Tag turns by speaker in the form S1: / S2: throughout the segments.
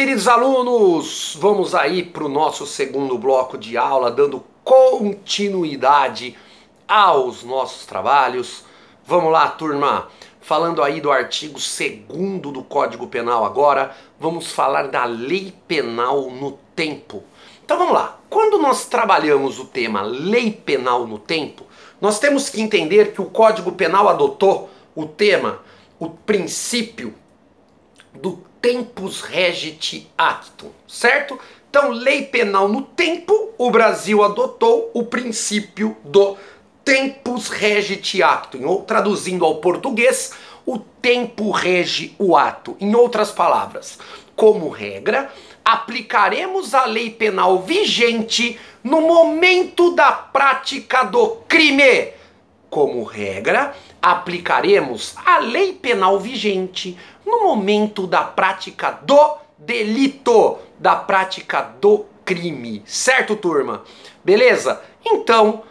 S1: Queridos alunos, vamos aí para o nosso segundo bloco de aula, dando continuidade aos nossos trabalhos. Vamos lá, turma, falando aí do artigo 2º do Código Penal agora, vamos falar da lei penal no tempo. Então vamos lá, quando nós trabalhamos o tema lei penal no tempo, nós temos que entender que o Código Penal adotou o tema, o princípio do tempus regit actum, certo? Então, lei penal no tempo, o Brasil adotou o princípio do tempus regit actum, ou traduzindo ao português, o tempo rege o ato. Em outras palavras, como regra, aplicaremos a lei penal vigente no momento da prática do crime. Como regra, aplicaremos a lei penal vigente no momento da prática do delito, da prática do crime. Certo, turma? Beleza? Então,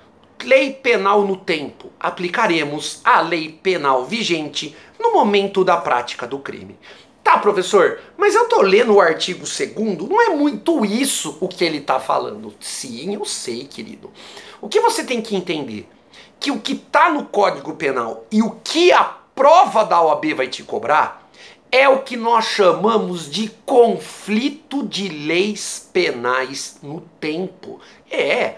S1: lei penal no tempo. Aplicaremos a lei penal vigente no momento da prática do crime. Tá, professor, mas eu tô lendo o artigo 2º, não é muito isso o que ele tá falando. Sim, eu sei, querido. O que você tem que entender? Que o que tá no Código Penal e o que a prova da OAB vai te cobrar é o que nós chamamos de conflito de leis penais no tempo. É,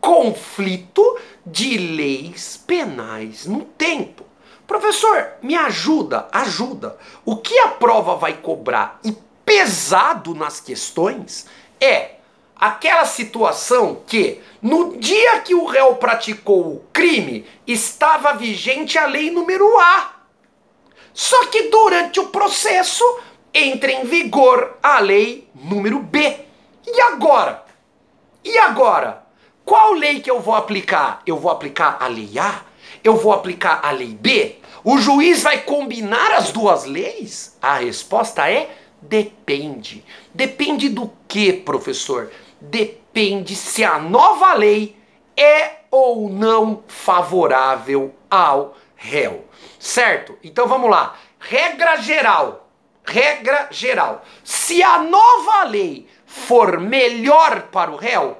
S1: conflito de leis penais no tempo. Professor, me ajuda, ajuda. O que a prova vai cobrar e pesado nas questões é aquela situação que, no dia que o réu praticou o crime, estava vigente a lei número A. Só que durante o processo entra em vigor a lei número B. E agora? E agora? Qual lei que eu vou aplicar? Eu vou aplicar a lei A? Eu vou aplicar a lei B? O juiz vai combinar as duas leis? A resposta é depende. Depende do que, professor? Depende se a nova lei é ou não favorável ao réu. Certo? Então vamos lá. Regra geral. Regra geral. Se a nova lei for melhor para o réu,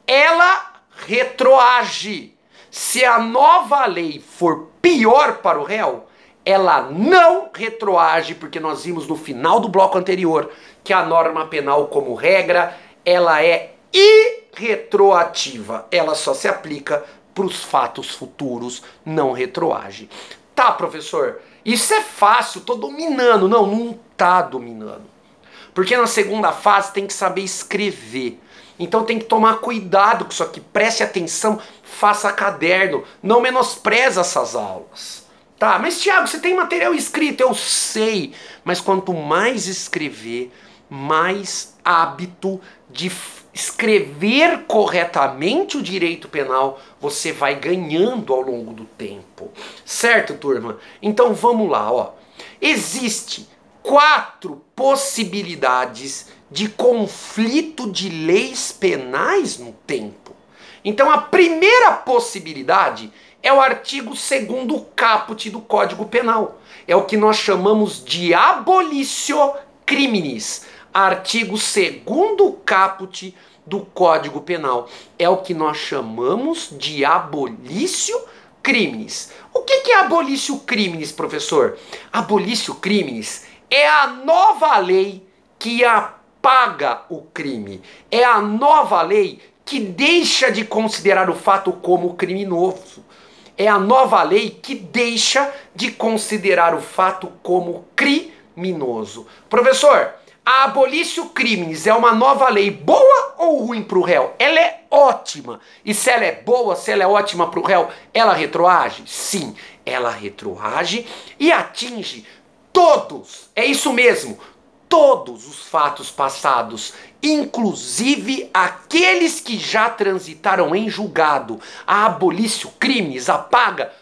S1: ela retroage. Se a nova lei for pior para o réu, ela não retroage, porque nós vimos no final do bloco anterior que a norma penal, como regra, ela é irretroativa. Ela só se aplica para os fatos futuros, não retroage. Tá, professor, isso é fácil, tô dominando. Não, não tá dominando. Porque na segunda fase tem que saber escrever. Então tem que tomar cuidado com isso aqui, preste atenção, faça caderno, não menospreze essas aulas. Tá, mas Thiago, você tem material escrito, eu sei, mas quanto mais escrever, mais hábito de escrever corretamente o direito penal você vai ganhando ao longo do tempo. Certo, turma? Então vamos lá, ó. Existem 4 possibilidades de conflito de leis penais no tempo. Então a primeira possibilidade é o artigo 2º caput do Código Penal. É o que nós chamamos de abolitio criminis. Artigo 2º caput do Código Penal. É o que nós chamamos de abolitio criminis. O que é abolitio criminis, professor? Abolitio criminis é a nova lei que apaga o crime. É a nova lei que deixa de considerar o fato como criminoso. É a nova lei que deixa de considerar o fato como criminoso. Professor, a abolitio criminis é uma nova lei boa ou ruim para o réu? Ela é ótima. E se ela é boa, se ela é ótima para o réu, ela retroage? Sim, ela retroage e atinge todos, é isso mesmo, todos os fatos passados, inclusive aqueles que já transitaram em julgado. A abolitio criminis apaga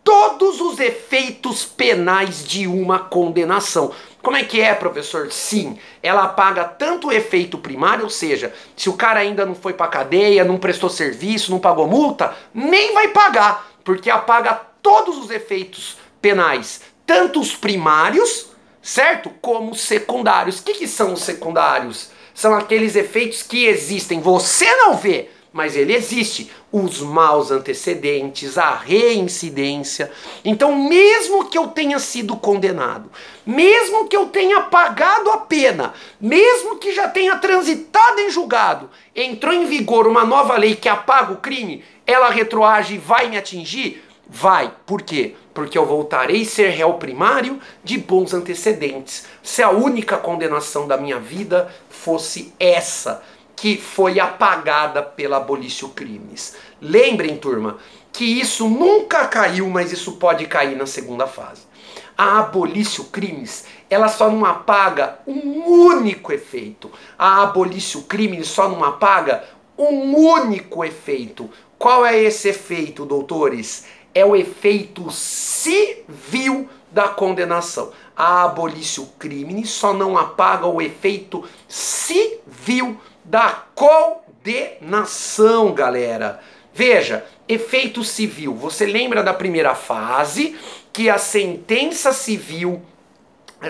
S1: todos os efeitos penais de uma condenação. Como é que é, professor? Sim, ela apaga tanto o efeito primário, ou seja, se o cara ainda não foi para cadeia, não prestou serviço, não pagou multa, nem vai pagar, porque apaga todos os efeitos penais, tanto os primários, certo? Como secundários. O que são os secundários? São aqueles efeitos que existem, você não vê, mas ele existe. Os maus antecedentes, a reincidência. Então, mesmo que eu tenha sido condenado, mesmo que eu tenha pagado a pena, mesmo que já tenha transitado em julgado, entrou em vigor uma nova lei que apaga o crime, ela retroage e vai me atingir? Vai. Por quê? Porque eu voltarei a ser réu primário de bons antecedentes. Se a única condenação da minha vida fosse essa, que foi apagada pela abolício crimes. Lembrem, turma, que isso nunca caiu, mas isso pode cair na segunda fase. A abolício crimes, ela só não apaga um único efeito. A abolício crimes só não apaga um único efeito. Qual é esse efeito, doutores? É o efeito civil da condenação. A abolício crime só não apaga o efeito civil da condenação, galera. Veja, efeito civil. Você lembra da primeira fase, que a sentença civil,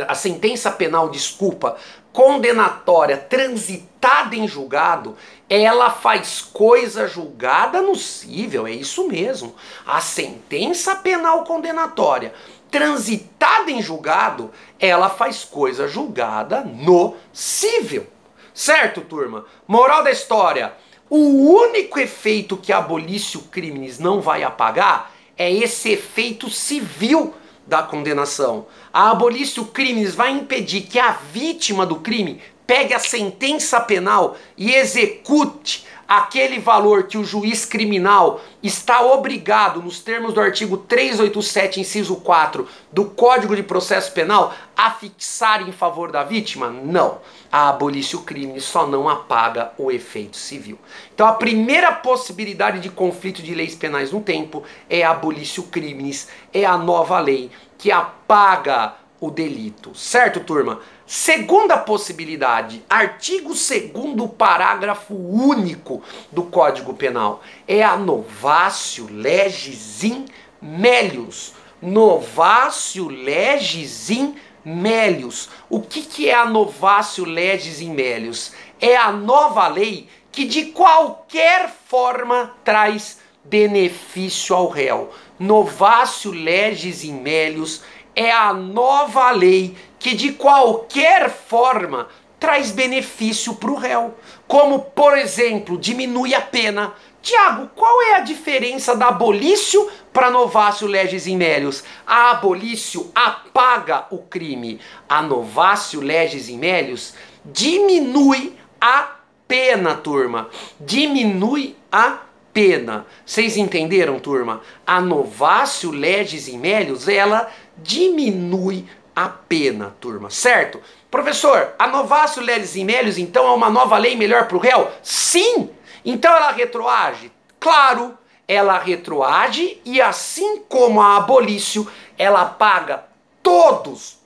S1: a sentença penal, desculpa, condenatória, transitada em julgado, ela faz coisa julgada no cível, é isso mesmo. A sentença penal condenatória, transitada em julgado, ela faz coisa julgada no cível. Certo, turma? Moral da história, o único efeito que a abolício crimes não vai apagar é esse efeito civil da condenação. A abolício crimes vai impedir que a vítima do crime pegue a sentença penal e execute aquele valor que o juiz criminal está obrigado, nos termos do artigo 387, inciso 4 do Código de Processo Penal, a fixar em favor da vítima? Não. A abolício crime só não apaga o efeito civil. Então a primeira possibilidade de conflito de leis penais no tempo é a abolício crimes, é a nova lei que apaga o delito. Certo, turma? Segunda possibilidade, artigo 2º, parágrafo único do Código Penal, é a novatio legis in melius. Novatio legis in melius. O que é a novatio legis in melius? É a nova lei que de qualquer forma traz benefício ao réu. Novatio legis in melius é a nova lei que de qualquer forma traz benefício para o réu. Como, por exemplo, diminui a pena. Tiago, qual é a diferença da abolício para novatio legis in melius? A abolício apaga o crime. A novatio legis in melius diminui a pena, turma. Diminui a pena. Vocês entenderam, turma? A novatio legis in melius, ela diminui a pena, turma, certo? Professor, a novatio legis in melius, então, é uma nova lei melhor para o réu? Sim! Então ela retroage? Claro, ela retroage e assim como a abolício, ela apaga todos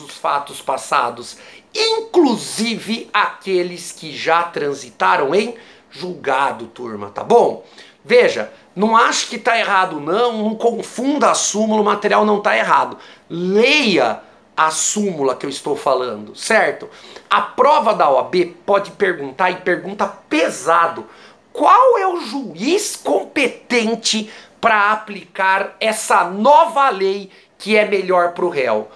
S1: os fatos passados, inclusive aqueles que já transitaram em julgado, turma, tá bom? Veja, não acho que está errado não confunda a súmula, o material não está errado. Leia a súmula que eu estou falando, certo? A prova da OAB pode perguntar, e pergunta pesado, qual é o juiz competente para aplicar essa nova lei que é melhor para o réu?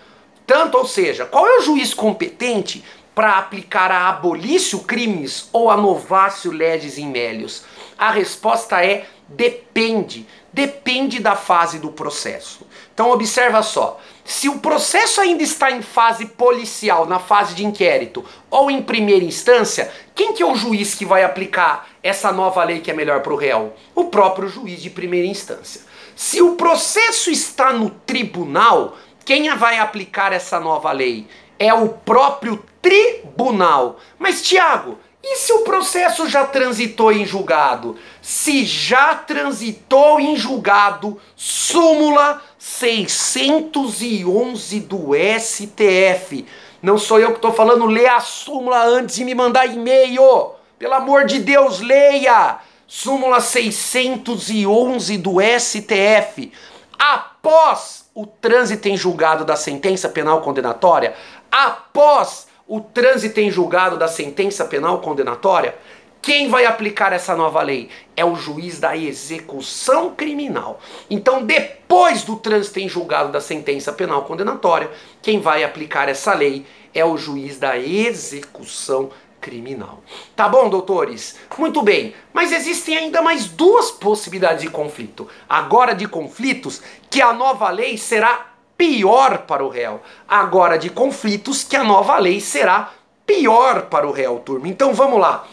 S1: Tanto, ou seja, qual é o juiz competente para aplicar a abolício crimes ou a novatio legis in melius? A resposta é depende. Depende da fase do processo. Então observa só, se o processo ainda está em fase policial, na fase de inquérito, ou em primeira instância, quem que é o juiz que vai aplicar essa nova lei que é melhor para o réu? O próprio juiz de primeira instância. Se o processo está no tribunal, quem vai aplicar essa nova lei? É o próprio tribunal. Mas, Tiago, e se o processo já transitou em julgado? Se já transitou em julgado, súmula 611 do STF. Não sou eu que estou falando, lê a súmula antes de me mandar e-mail. Pelo amor de Deus, leia! Súmula 611 do STF. Após o trânsito em julgado da sentença penal condenatória, após o trânsito em julgado da sentença penal condenatória, quem vai aplicar essa nova lei? É o juiz da execução criminal. Então, depois do trânsito em julgado da sentença penal condenatória, quem vai aplicar essa lei é o juiz da execução criminal. Tá bom, doutores? Muito bem, mas existem ainda mais duas possibilidades de conflito. Agora de conflitos, que a nova lei será pior para o réu. Agora de conflitos, que a nova lei será pior para o réu, turma. Então vamos lá.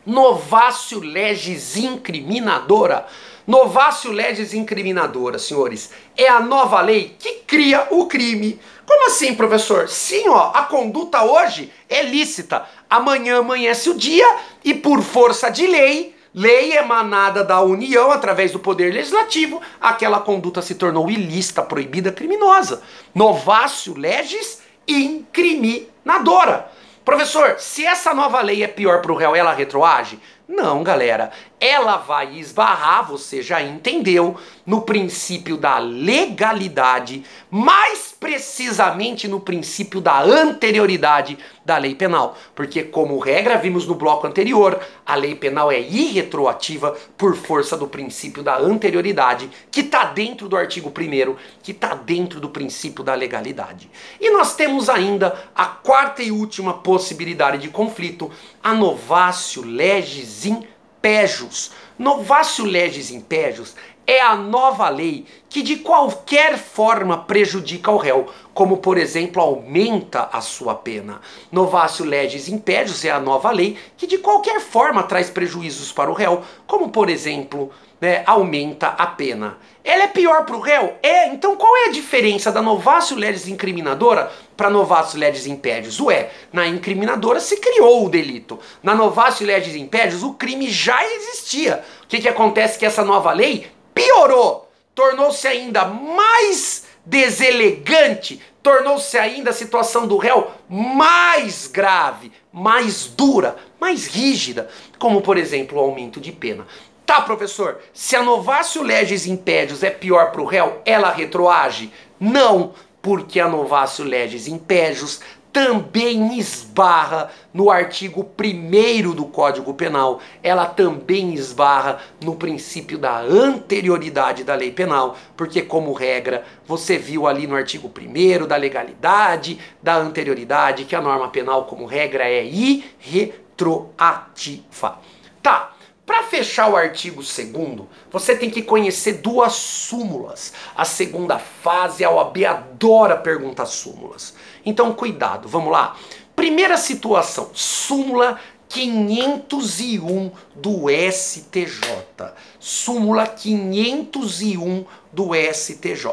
S1: Novatio legis incriminadora. Novatio legis incriminadora, senhores, é a nova lei que cria o crime. Como assim, professor? Sim, ó, a conduta hoje é lícita. Amanhã amanhece o dia e por força de lei, lei emanada da União através do Poder Legislativo, aquela conduta se tornou ilícita, proibida, criminosa. Novatio legis incriminadora. Professor, se essa nova lei é pior para o réu, ela retroage? Não, galera. Ela vai esbarrar, você já entendeu, no princípio da legalidade, mais precisamente no princípio da anterioridade da lei penal. Porque, como regra, vimos no bloco anterior, a lei penal é irretroativa por força do princípio da anterioridade, que está dentro do artigo 1º, que está dentro do princípio da legalidade. E nós temos ainda a quarta e última possibilidade de conflito, a novatio legis impejus. Novatio legis impejus é a nova lei que de qualquer forma prejudica o réu, como por exemplo aumenta a sua pena. Novatio legis impejus é a nova lei que de qualquer forma traz prejuízos para o réu, como por exemplo, aumenta a pena. Ela é pior para o réu? É, então qual é a diferença da novatio legis incriminadora para novatio legis impejus? Ué, na incriminadora se criou o delito. Na novatio legis impejus o crime já existia. O que acontece? Que essa nova lei piorou, tornou-se ainda mais deselegante, tornou-se ainda a situação do réu mais grave, mais dura, mais rígida, como por exemplo o aumento de pena. Tá, professor, se a novatio legis impejus é pior para o réu, ela retroage? Não, porque a novatio legis impejus também esbarra no artigo 1º do Código Penal, ela também esbarra no princípio da anterioridade da lei penal, porque como regra, você viu ali no artigo 1º da legalidade, da anterioridade, que a norma penal como regra é irretroativa. Tá. Para fechar o artigo 2º, você tem que conhecer duas súmulas. A segunda fase, a OAB adora perguntar súmulas. Então, cuidado, vamos lá. Primeira situação, súmula 501 do STJ. Súmula 501 do STJ.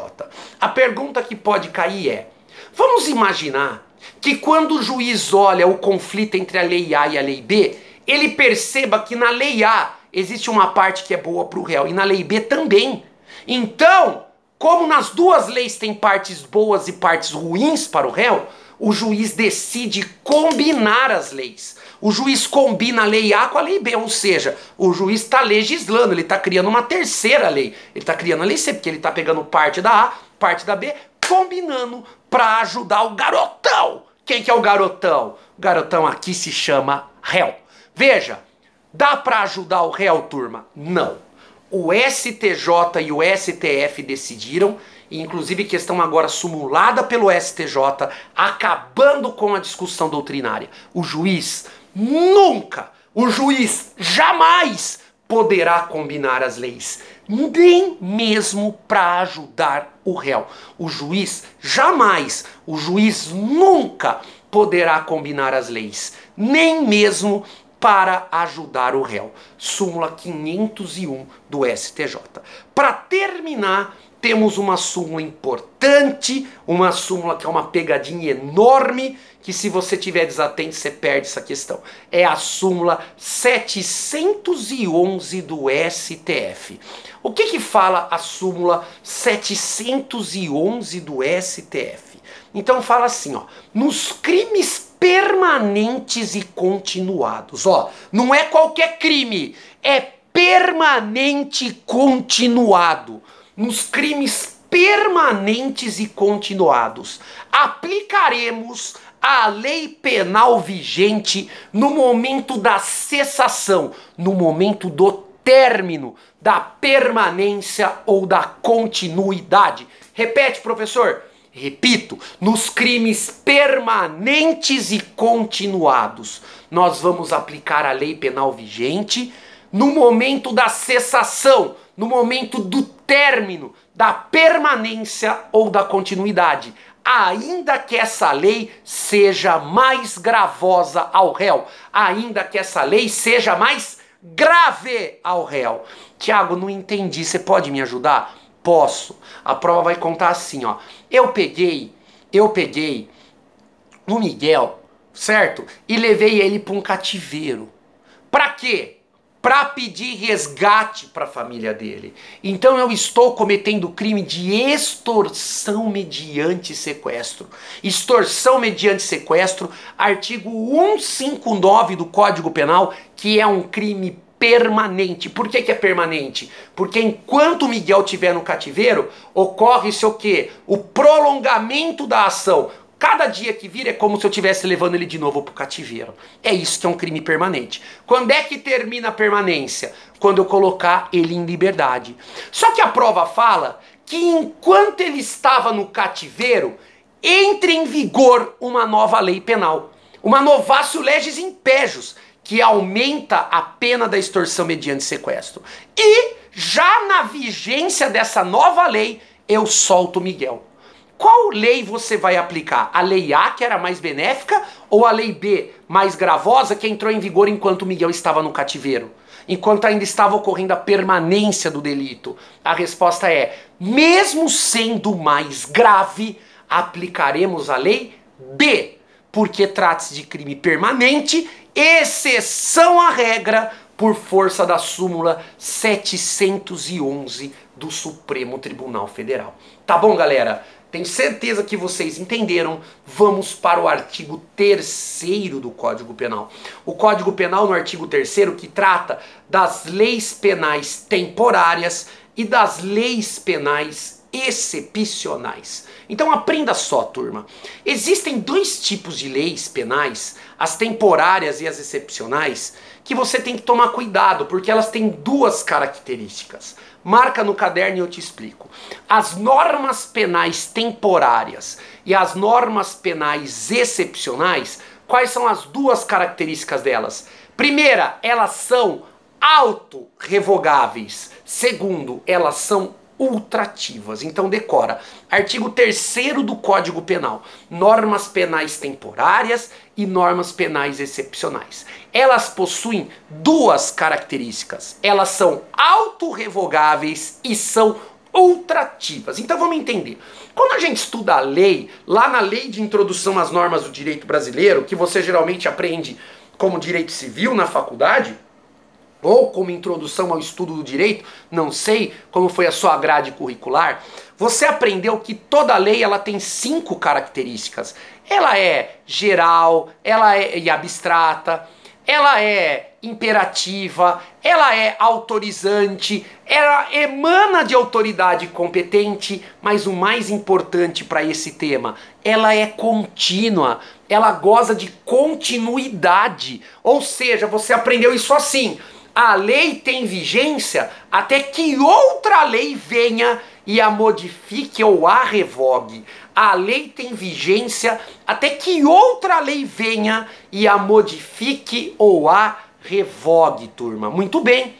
S1: A pergunta que pode cair é, vamos imaginar que quando o juiz olha o conflito entre a lei A e a lei B, ele perceba que na lei A existe uma parte que é boa para o réu e na lei B também. Então, como nas duas leis tem partes boas e partes ruins para o réu, o juiz decide combinar as leis. O juiz combina a lei A com a lei B, ou seja, o juiz está legislando, ele está criando uma terceira lei. Ele está criando a lei C, porque ele está pegando parte da A, parte da B, combinando para ajudar o garotão. Quem que é o garotão? O garotão aqui se chama réu. Veja, dá para ajudar o réu, turma? Não. O STJ e o STF decidiram, e inclusive questão agora sumulada pelo STJ, acabando com a discussão doutrinária. O juiz nunca, o juiz jamais poderá combinar as leis, nem mesmo para ajudar o réu. O juiz jamais, o juiz nunca poderá combinar as leis, nem mesmo para ajudar o réu. Súmula 501 do STJ. Para terminar, temos uma súmula importante, uma súmula que é uma pegadinha enorme, que se você tiver desatento, você perde essa questão. É a súmula 711 do STF. O que fala a súmula 711 do STF? Então fala assim, ó, nos crimes permanentes e continuados, ó, não é qualquer crime, é permanente e continuado. Nos crimes permanentes e continuados. Aplicaremos a lei penal vigente no momento da cessação, no momento do término, da permanência ou da continuidade. Repete, professor. Repito, nos crimes permanentes e continuados, nós vamos aplicar a lei penal vigente no momento da cessação, no momento do término, da permanência ou da continuidade, ainda que essa lei seja mais gravosa ao réu, ainda que essa lei seja mais grave ao réu. Tiago, não entendi, você pode me ajudar? Posso. A prova vai contar assim, ó. Eu peguei o Miguel, certo? E levei ele para um cativeiro. Pra quê? Para pedir resgate para a família dele. Então eu estou cometendo crime de extorsão mediante sequestro. Extorsão mediante sequestro, artigo 159 do Código Penal, que é um crime permanente. Por que é permanente? Porque enquanto o Miguel estiver no cativeiro, ocorre-se o quê? O prolongamento da ação. Cada dia que vira é como se eu estivesse levando ele de novo para o cativeiro. É isso que é um crime permanente. Quando é que termina a permanência? Quando eu colocar ele em liberdade. Só que a prova fala que enquanto ele estava no cativeiro, entra em vigor uma nova lei penal. Uma novatio legis impejus, que aumenta a pena da extorsão mediante sequestro. E já na vigência dessa nova lei, eu solto o Miguel. Qual lei você vai aplicar? A lei A, que era mais benéfica, ou a lei B, mais gravosa, que entrou em vigor enquanto o Miguel estava no cativeiro? Enquanto ainda estava ocorrendo a permanência do delito? A resposta é, mesmo sendo mais grave, aplicaremos a lei B, porque trata-se de crime permanente, exceção à regra, por força da súmula 711 do Supremo Tribunal Federal. Tá bom, galera? Tenho certeza que vocês entenderam. Vamos para o artigo 3º do Código Penal. O Código Penal, no artigo 3º, que trata das leis penais temporárias e das leis penais excepcionais. Então aprenda só, turma. Existem dois tipos de leis penais, as temporárias e as excepcionais, que você tem que tomar cuidado, porque elas têm duas características. Marca no caderno e eu te explico. As normas penais temporárias e as normas penais excepcionais, quais são as duas características delas? Primeira, elas são autorrevogáveis. Segundo, elas são ultrativas. Então decora. Artigo 3º do Código Penal. Normas penais temporárias e normas penais excepcionais. Elas possuem duas características. Elas são autorrevogáveis e são ultrativas. Então vamos entender. Quando a gente estuda a lei, lá na Lei de Introdução às Normas do Direito Brasileiro, que você geralmente aprende como direito civil na faculdade, ou como introdução ao estudo do direito, não sei como foi a sua grade curricular, você aprendeu que toda lei ela tem 5 características. Ela é geral, ela é abstrata, ela é imperativa, ela é autorizante, ela emana de autoridade competente, mas o mais importante para esse tema, ela é contínua, ela goza de continuidade. Ou seja, você aprendeu isso assim: a lei tem vigência até que outra lei venha e a modifique ou a revogue. A lei tem vigência até que outra lei venha e a modifique ou a revogue, turma. Muito bem.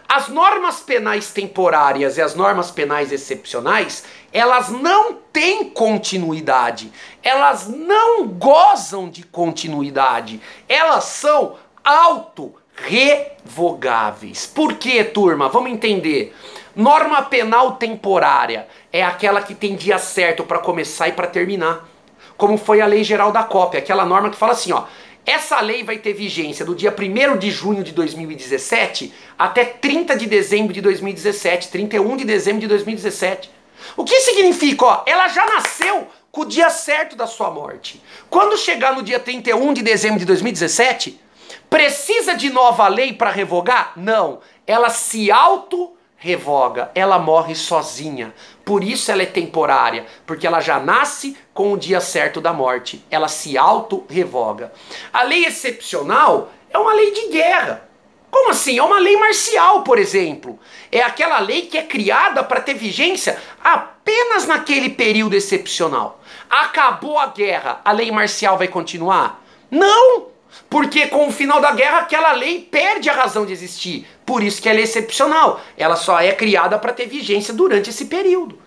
S1: As normas penais temporárias e as normas penais excepcionais, elas não têm continuidade. Elas não gozam de continuidade. Elas são autorrevogáveis. Por quê, turma? Vamos entender. Norma penal temporária é aquela que tem dia certo para começar e para terminar. Como foi a Lei Geral da Cópia, aquela norma que fala assim, ó, essa lei vai ter vigência do dia 1º de junho de 2017 até 30 de dezembro de 2017, 31 de dezembro de 2017. O que significa, ó, ela já nasceu com o dia certo da sua morte. Quando chegar no dia 31 de dezembro de 2017, precisa de nova lei para revogar? Não. Ela se auto revoga, ela morre sozinha. Por isso ela é temporária, porque ela já nasce com o dia certo da morte. Ela se auto-revoga. A lei excepcional é uma lei de guerra. Como assim? É uma lei marcial, por exemplo. É aquela lei que é criada para ter vigência apenas naquele período excepcional. Acabou a guerra, a lei marcial vai continuar? Não! Porque com o final da guerra aquela lei perde a razão de existir. Por isso que ela é excepcional. Ela só é criada para ter vigência durante esse período.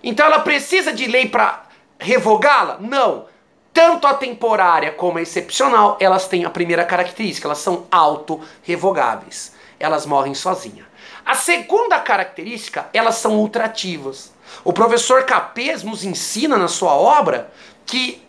S1: Então ela precisa de lei para revogá-la? Não. Tanto a temporária como a excepcional, elas têm a primeira característica, elas são auto-revogáveis. Elas morrem sozinhas. A segunda característica, elas são ultrativas. O professor Capês nos ensina na sua obra que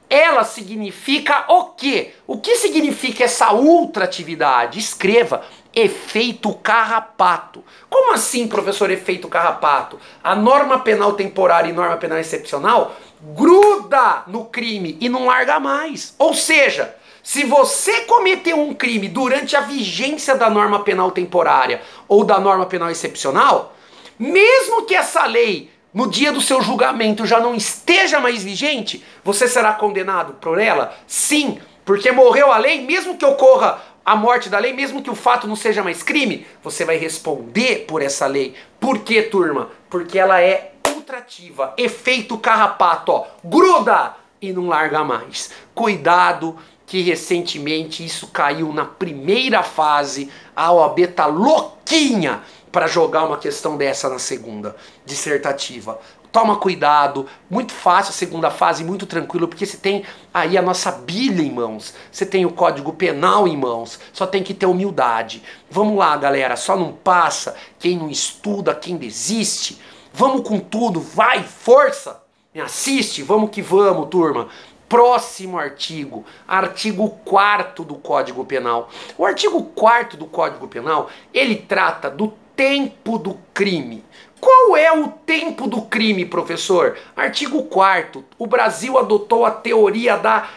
S1: ela significa o quê? O que significa essa ultratividade? Escreva, efeito carrapato. Como assim, professor, efeito carrapato? A norma penal temporária e norma penal excepcional gruda no crime e não larga mais. Ou seja, se você cometeu um crime durante a vigência da norma penal temporária ou da norma penal excepcional, mesmo que essa lei no dia do seu julgamento já não esteja mais vigente, você será condenado por ela? Sim, porque morreu a lei, mesmo que ocorra a morte da lei, mesmo que o fato não seja mais crime, você vai responder por essa lei. Por quê, turma? Porque ela é ultrativa, efeito carrapato, ó, gruda e não larga mais. Cuidado que recentemente isso caiu na primeira fase, a OAB tá louquinha para jogar uma questão dessa na segunda dissertativa. Toma cuidado, muito fácil a segunda fase, muito tranquilo, porque você tem aí a nossa Bíblia em mãos, você tem o Código Penal em mãos, só tem que ter humildade. Vamos lá, galera, só não passa quem não estuda, quem desiste. Vamos com tudo, vai, força! Me assiste, vamos que vamos, turma. Próximo artigo, artigo 4º do Código Penal. O artigo 4º do Código Penal, ele trata do tempo do crime. Qual é o tempo do crime, professor? Artigo 4º. O Brasil adotou a teoria da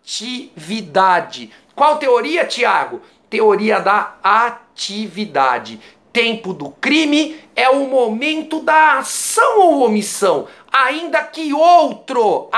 S1: atividade. Qual teoria, Tiago? Teoria da atividade. Tempo do crime é o momento da ação ou omissão, ainda que outro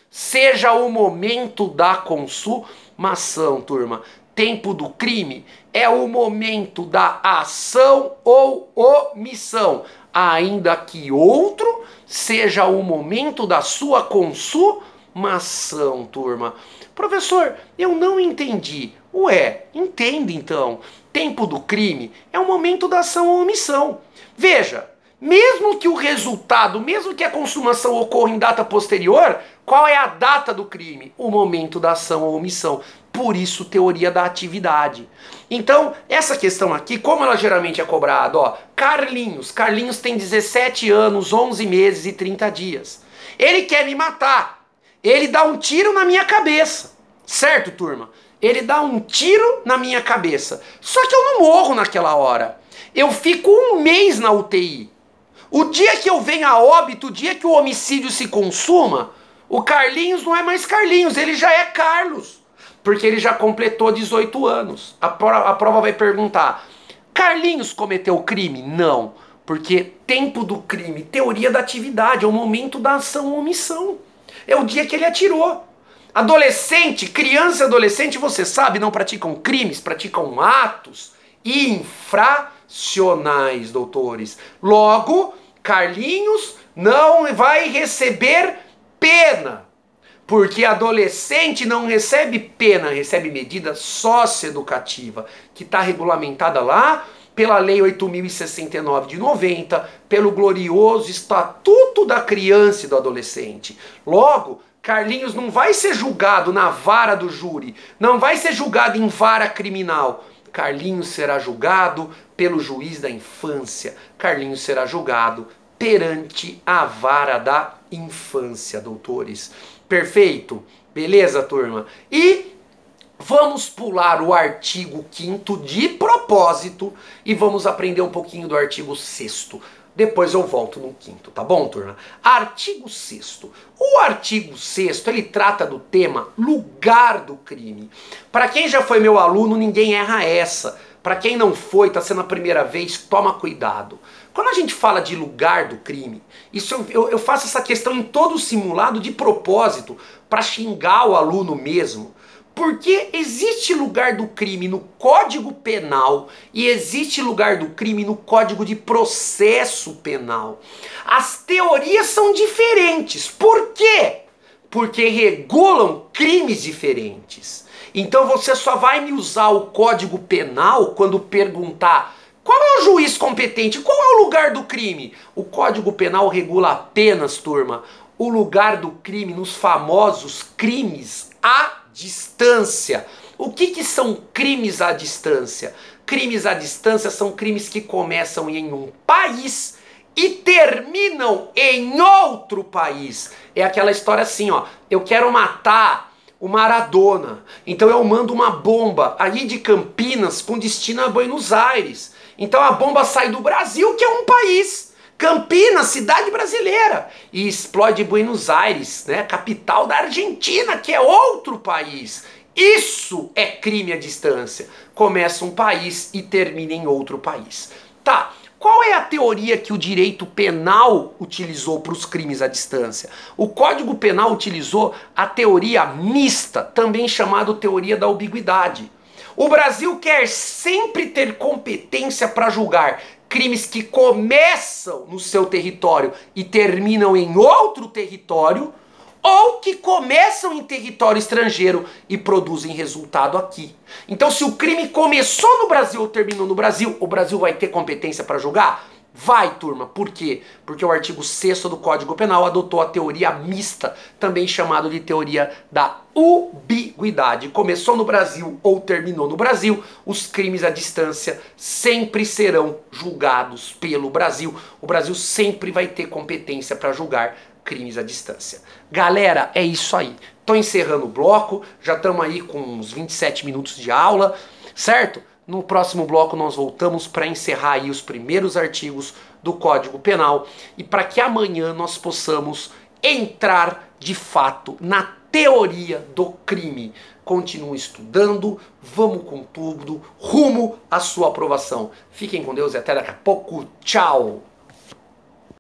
S1: seja o momento da consumação, turma. Tempo do crime é o momento da ação ou omissão, ainda que outro seja o momento da sua consumação, turma. Professor, eu não entendi. Ué, entende então. Tempo do crime é o momento da ação ou omissão. Veja, mesmo que o resultado, mesmo que a consumação ocorra em data posterior, qual é a data do crime? O momento da ação ou omissão. Por isso, teoria da atividade. Então, essa questão aqui, como ela geralmente é cobrada, ó, Carlinhos tem 17 anos, 11 meses e 30 dias. Ele quer me matar. Ele dá um tiro na minha cabeça. Certo, turma? Ele dá um tiro na minha cabeça. Só que eu não morro naquela hora. Eu fico um mês na UTI. O dia que eu venho a óbito, o dia que o homicídio se consuma, o Carlinhos não é mais Carlinhos, ele já é Carlos. Porque ele já completou 18 anos. A prova vai perguntar, Carlinhos cometeu crime? Não. Porque tempo do crime, teoria da atividade, é o momento da ação ou omissão. É o dia que ele atirou. Adolescente, criança e adolescente, você sabe, não praticam crimes, praticam atos infracionais, doutores. Logo, Carlinhos não vai receber pena, porque adolescente não recebe pena, recebe medida socioeducativa, que está regulamentada lá pela Lei 8.069 de 90, pelo glorioso Estatuto da Criança e do Adolescente. Logo, Carlinhos não vai ser julgado na vara do júri, não vai ser julgado em vara criminal. Carlinhos será julgado pelo juiz da infância. Carlinhos será julgado perante a vara da infância, doutores. Perfeito? Beleza, turma? E vamos pular o artigo 5º de propósito e vamos aprender um pouquinho do artigo 6º. Depois eu volto no 5º, tá bom, turma? Artigo 6º. O artigo 6º, ele trata do tema lugar do crime. Para quem já foi meu aluno, ninguém erra essa. Para quem não foi, está sendo a primeira vez, toma cuidado. Quando a gente fala de lugar do crime, isso eu faço essa questão em todo o simulado de propósito, para xingar o aluno mesmo. Porque existe lugar do crime no Código Penal e existe lugar do crime no Código de Processo Penal. As teorias são diferentes. Por quê? Porque regulam crimes diferentes. Então você só vai me usar o Código Penal quando perguntar qual é o juiz competente, qual é o lugar do crime. O Código Penal regula apenas, turma, o lugar do crime nos famosos crimes à distância. O que são crimes à distância? Crimes à distância são crimes que começam em um país e terminam em outro país. É aquela história assim, ó, eu quero matar o Maradona, então eu mando uma bomba aí de Campinas com destino a Buenos Aires. Então a bomba sai do Brasil, que é um país, Campinas, cidade brasileira, e explode Buenos Aires, né, capital da Argentina, que é outro país. Isso é crime à distância. Começa um país e termina em outro país. Tá, qual é a teoria que o direito penal utilizou para os crimes à distância? O Código Penal utilizou a teoria mista, também chamada teoria da ambiguidade. O Brasil quer sempre ter competência para julgar crimes que começam no seu território e terminam em outro território, ou que começam em território estrangeiro e produzem resultado aqui. Então, se o crime começou no Brasil ou terminou no Brasil, o Brasil vai ter competência para julgar? Vai, turma. Por quê? Porque o artigo 6º do Código Penal adotou a teoria mista, também chamado de teoria da ambiguidade. Começou no Brasil ou terminou no Brasil, os crimes à distância sempre serão julgados pelo Brasil. O Brasil sempre vai ter competência para julgar crimes à distância. Galera, é isso aí. Tô encerrando o bloco, já estamos aí com uns 27 minutos de aula, certo? No próximo bloco nós voltamos para encerrar aí os primeiros artigos do Código Penal e para que amanhã nós possamos entrar de fato na teoria do crime. Continue estudando, vamos com tudo, rumo à sua aprovação. Fiquem com Deus e até daqui a pouco. Tchau!